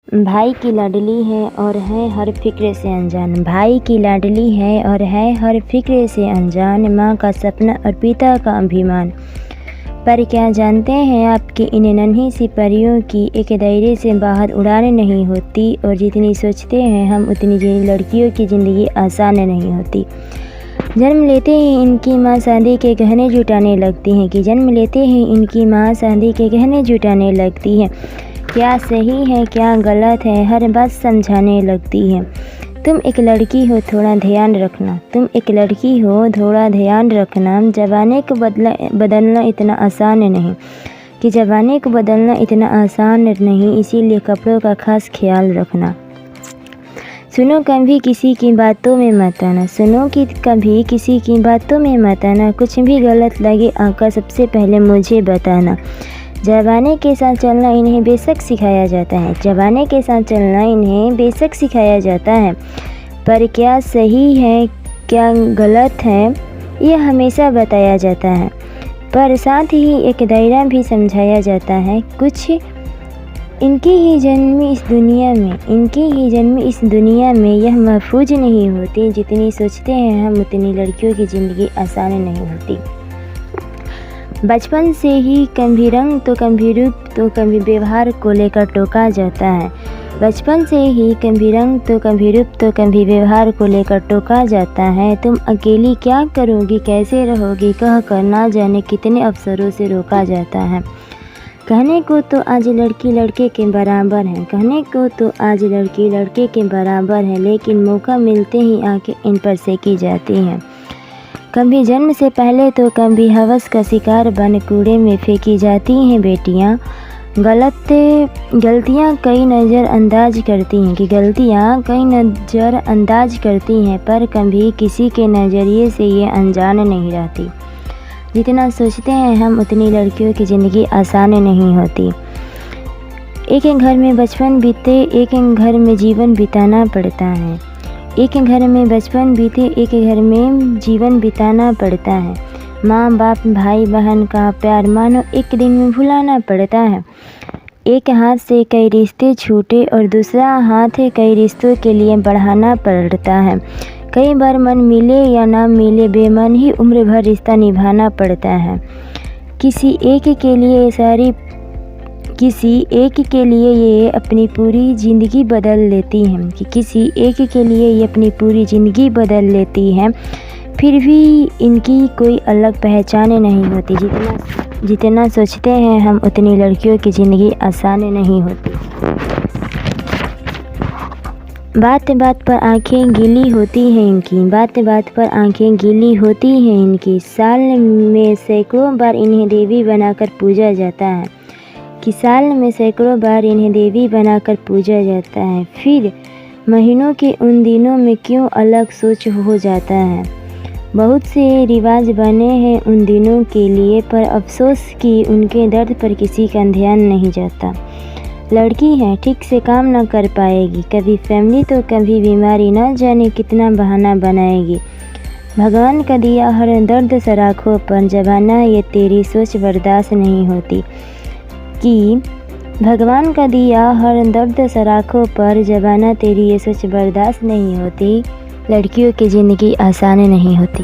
भाई की लाडली है और है हर फिक्र से अनजान। भाई की लाडली है और है हर फिक्र से अनजान। माँ का सपना और पिता का अभिमान। पर क्या जानते हैं आपकी इन नन्ही सी परियों की एक दायरे से बाहर उड़ान नहीं होती, और जितनी सोचते हैं हम उतनी लड़कियों की ज़िंदगी आसान नहीं होती। जन्म लेते ही इनकी माँ शादी के गहने जुटाने लगती हैं कि जन्म लेते ही इनकी माँ शादी के गहने जुटाने लगती है। क्या सही है क्या गलत है हर बात समझाने लगती है। तुम एक लड़की हो थोड़ा ध्यान रखना, तुम एक लड़की हो थोड़ा ध्यान रखना। ज़माने को बदलना इतना आसान नहीं कि ज़माने को बदलना इतना आसान नहीं, इसीलिए कपड़ों का खास ख्याल रखना। सुनो कभी किसी की बातों में मत आना, सुनो कि कभी किसी की बातों में मत आना। कुछ भी गलत लगे आका सबसे पहले मुझे बताना। ज़माने के साथ चलना इन्हें बेशक सिखाया जाता है, ज़माने के साथ चलना इन्हें बेशक सिखाया जाता है। पर क्या सही है क्या गलत है यह हमेशा बताया जाता है। पर साथ ही एक दायरा भी समझाया जाता है। कुछ इनकी ही जन्मी इस दुनिया में, इनकी ही जन्मी इस दुनिया में यह महफूज नहीं होती। जितनी सोचते हैं हम उतनी लड़कियों की ज़िंदगी आसान नहीं होती। बचपन से ही कभी रंग तो कभी रूप तो कभी व्यवहार को लेकर टोका जाता है। बचपन से ही कभी रंग तो कभी रूप तो कभी व्यवहार को लेकर टोका जाता है। तुम अकेली क्या करोगी कैसे रहोगी कह कर ना जाने कितने अवसरों से रोका जाता है। कहने को तो आज लड़की लड़के के बराबर है, कहने को तो आज लड़की लड़के के बराबर है, लेकिन मौका मिलते ही आके इन पर सेकी जाती हैं। कभी जन्म से पहले तो कभी हवस का शिकार बन कूड़े में फेंकी जाती हैं बेटियां। गलतियां कई नज़रअंदाज करती हैं कि गलतियां कई नज़रअंदाज करती हैं, पर कभी किसी के नज़रिए से ये अनजान नहीं रहती। जितना सोचते हैं हम उतनी लड़कियों की ज़िंदगी आसान नहीं होती। एक घर में बचपन बीते एक घर में जीवन बिताना पड़ता है। एक घर में बचपन बीते एक घर में जीवन बिताना पड़ता है। माँ बाप भाई बहन का प्यार मानो एक दिन में भुलाना पड़ता है। एक हाथ से कई रिश्ते छूटे और दूसरा हाथ कई रिश्तों के लिए बढ़ाना पड़ता है। कई बार मन मिले या ना मिले बेमन ही उम्र भर रिश्ता निभाना पड़ता है। किसी एक के लिए ये अपनी पूरी ज़िंदगी बदल लेती हैं कि किसी एक के लिए ये अपनी पूरी ज़िंदगी बदल लेती हैं। फिर भी इनकी कोई अलग पहचान नहीं होती। जितना सोचते हैं हम उतनी लड़कियों की ज़िंदगी आसान नहीं होती। बात बात पर आंखें गीली होती हैं इनकी, बात बात पर आंखें गीली होती हैं इनकी। साल में सैकड़ों बार इन्हें देवी बनाकर पूजा जाता है कि साल में सैकड़ों बार इन्हें देवी बनाकर पूजा जाता है। फिर महीनों के उन दिनों में क्यों अलग सोच हो जाता है। बहुत से रिवाज बने हैं उन दिनों के लिए, पर अफसोस कि उनके दर्द पर किसी का ध्यान नहीं जाता। लड़की है ठीक से काम ना कर पाएगी, कभी फैमिली तो कभी बीमारी, ना जाने कितना बहाना बनाएगी। भगवान का दिया हर दर्द सराखों पर जबाना ये तेरी सोच बर्दाश्त नहीं होती कि भगवान का दिया हर दर्द सराखों पर जबाना तेरी ये सोच बर्दाश्त नहीं होती। लड़कियों की ज़िंदगी आसान नहीं होती।